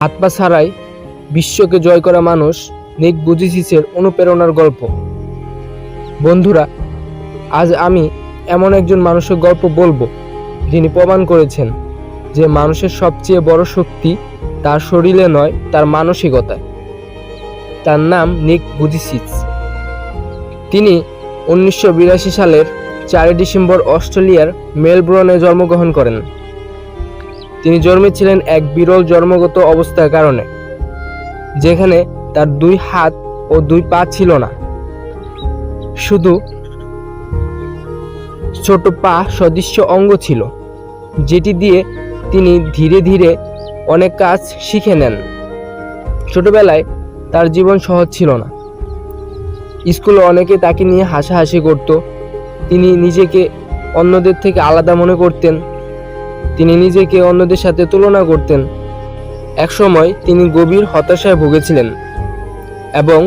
হাত পা ছাড়াই বিশ্বকে জয় করা মানুষ নিক বুজিসিসের অনুপ্রেরণার গল্প। বন্ধুরা, আজ আমি এমন একজন মানুষের গল্প বলবো যিনি প্রমাণ করেছেন যে মানুষের সবচেয়ে বড় শক্তি তার শরীরে নয়, তার মানসিকতায়। তার নাম নিক বুজিসিস। তিনি 1982 সালের 4 ডিসেম্বর অস্ট্রেলিয়ার মেলবোর্নে জন্মগ্রহণ করেন। তিনি জন্মেছিলেন এক বিরল জন্মগত অবস্থার কারণে, যেখানে তার 2 হাত ও 2 পা ছিল না, শুধু ছোট পা সদৃশ্য অঙ্গ ছিল, যেটি দিয়ে তিনি ধীরে ধীরে অনেক কাজ শিখে নেন। ছোটবেলায় তার জীবন সহজ ছিল না। স্কুলে অনেকে তাকে নিয়ে হাসাহাসি করত। তিনি নিজেকে অন্যদের থেকে আলাদা মনে করতেন। তিনি নিজেকে অন্যদের সাথে তুলনা করতেন। একসময় তিনি গভীর হতাশায় ভুগেছিলেন এবং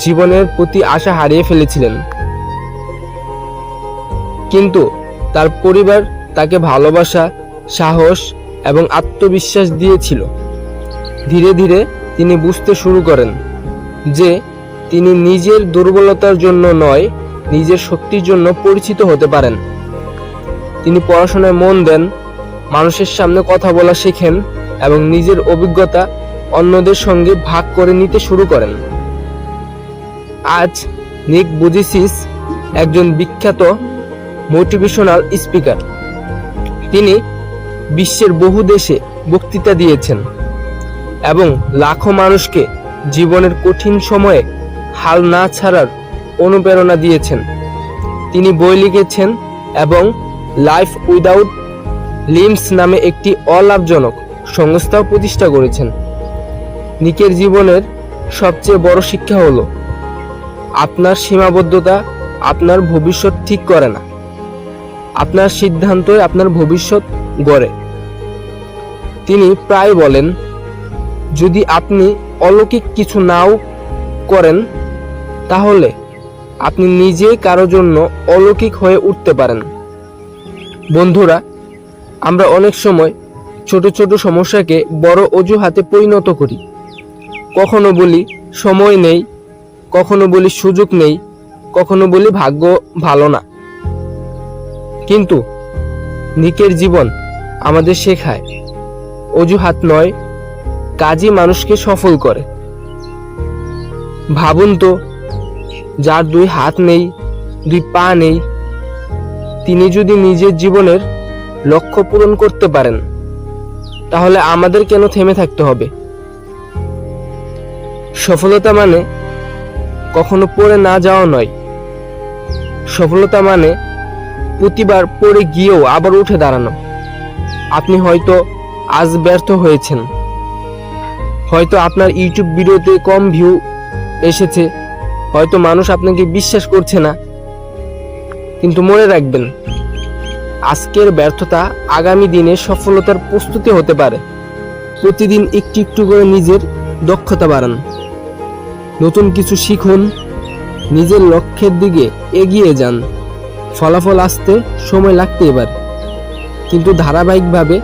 জীবনের প্রতি আশা হারিয়ে ফেলেছিলেন। কিন্তু তার পরিবার তাকে ভালোবাসা, সাহস এবং আত্মবিশ্বাস দিয়েছিল। ধীরে ধীরে তিনি বুঝতে শুরু করেন যে তিনি নিজের দুর্বলতার জন্য নয়, নিজের শক্তির জন্য পরিচিত হতে পারেন। তিনি পড়াশোনায় মন দেন, মানুষের সামনে কথা বলা শেখেন এবং নিজের অভিজ্ঞতা অন্যদের সঙ্গে ভাগ করে নিতে শুরু করেন। আজ নিক বুজিসিস একজন বিখ্যাত মোটিভেশনাল স্পিকার। তিনি বিশ্বের বহু দেশে বক্তৃতা দিয়েছেন এবং লাখো মানুষকে জীবনের কঠিন সময়ে হাল না ছাড়ার অনুপ্রেরণা দিয়েছেন। তিনি বই লিখেছেন এবং লাইফ উইদাউট লিম্বস নামে একটি অলাভজনক সংস্থাও প্রতিষ্ঠা করেছেন। নিকের জীবনের সবচেয়ে বড় শিক্ষা হলো, আপনার সীমাবদ্ধতা আপনার ভবিষ্যৎ ঠিক করে না, আপনার সিদ্ধান্তই আপনার ভবিষ্যৎ গড়ে। তিনি প্রায় বলেন, যদি আপনি অলৌকিক কিছু নাও করেন, তাহলে আপনি নিজেই কারো জন্য অলৌকিক হয়ে উঠতে পারেন। বন্ধুরা, আমরা অনেক সময় ছোট ছোট সমস্যাকে বড় অজুহাতে পরিণত করি। কখনো বলি সময় নেই, কখনো বলি সুযোগ নেই, কখনো বলি ভাগ্য ভালো না। কিন্তু নিকের জীবন আমাদের শেখায়, অজুহাত নয়, কাজই মানুষকে সফল করে। ভাবুন তো, যার 2 হাত নেই, 2 পা নেই, তিনি যদি নিজের জীবনের লক্ষ্য পূরণ করতে পারেন, তাহলে আমাদের কেন থেমে থাকতে হবে? সফলতা মানে কখনো পড়ে না যাওয়া নয়। সফলতা মানে প্রতিবার পড়ে গিয়েও আবার উঠে দাঁড়ানো। আপনি হয়তো আজ ব্যর্থ হয়েছেন, হয়তো আপনার ইউটিউব ভিডিওতে কম ভিউ এসেছে, হয়তো মানুষ আপনাকে বিশ্বাস করছে না, কিন্তু মনে রাখবেন, আজকের ব্যর্থতা আগামী দিনে সফলতার প্রস্তুতি হতে পারে। প্রতিদিন একটু একটু করে নিজের দক্ষতা বাড়ান, নতুন কিছু শিখুন, নিজের লক্ষ্যের দিকে এগিয়ে যান। ফলাফল আসতে সময় লাগতেই পারে, কিন্তু ধারাবাহিকভাবে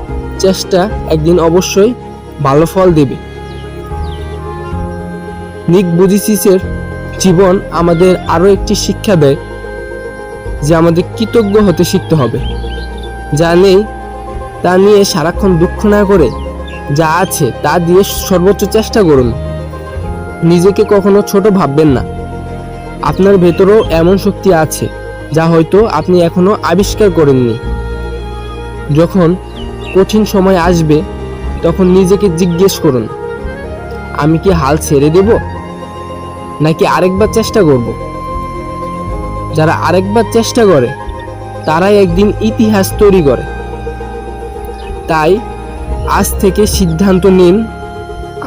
চেষ্টা একদিন অবশ্যই ভালো ফল দেবে। নিক বুজিসিসের জীবন আমাদের আরও একটি শিক্ষা দেয় যে আমাদের কৃতজ্ঞ হতে শিখতে হবে। যা নেই তা নিয়ে সারাক্ষণ দুঃখ না করে যা আছে তা দিয়ে সর্বোচ্চ চেষ্টা করুন। নিজেকে কখনো ছোট ভাববেন না। আপনার ভেতরেও এমন শক্তি আছে যা হয়তো আপনি এখনো আবিষ্কার করেননি। যখন কঠিন সময় আসবে, তখন নিজেকে জিজ্ঞেস করুন, আমি কি হাল ছেড়ে দেব, নাকি আরেকবার চেষ্টা করব? যারা আরেকবার চেষ্টা করে তারাই একদিন ইতিহাস তৈরি করে। তাই আজ থেকে সিদ্ধান্ত নিন,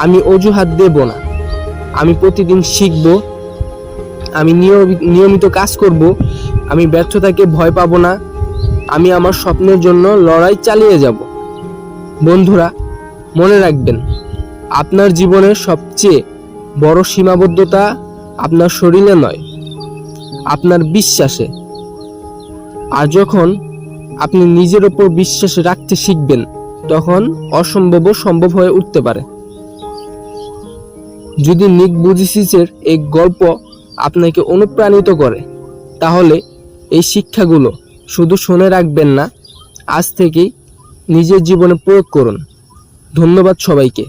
আমি অজুহাত দেব না, আমি প্রতিদিন শিখব, আমি নিয়মিত কাজ করব, আমি ব্যর্থতাকে ভয় পাবো না, আমি আমার স্বপ্নের জন্য লড়াই চালিয়ে যাব। বন্ধুরা, মনে রাখবেন, আপনার জীবনের সবচেয়ে বড় সীমাবদ্ধতা আপনার শরীরে নয়, আপনার বিশ্বাসে। আর যখন আপনি নিজের ওপর বিশ্বাস রাখতে শিখবেন, তখন অসম্ভবও সম্ভব হয়ে উঠতে পারে। যদি নিক বুজিসিসের এই গল্প আপনাকে অনুপ্রাণিত করে, তাহলে এই শিক্ষাগুলো শুধু শুনে রাখবেন না, আজ থেকেই নিজের জীবনে প্রয়োগ করুন। ধন্যবাদ সবাইকে।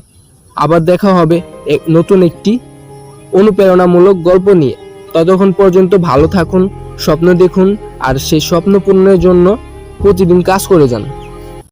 আবার দেখা হবে নতুন একটি অনুপ্রেরণামূলক গল্প নিয়ে। ততক্ষণ পর্যন্ত ভালো থাকুন, স্বপ্ন দেখুন আর সেই স্বপ্ন পূরণের জন্য প্রতিদিন কাজ করে যান।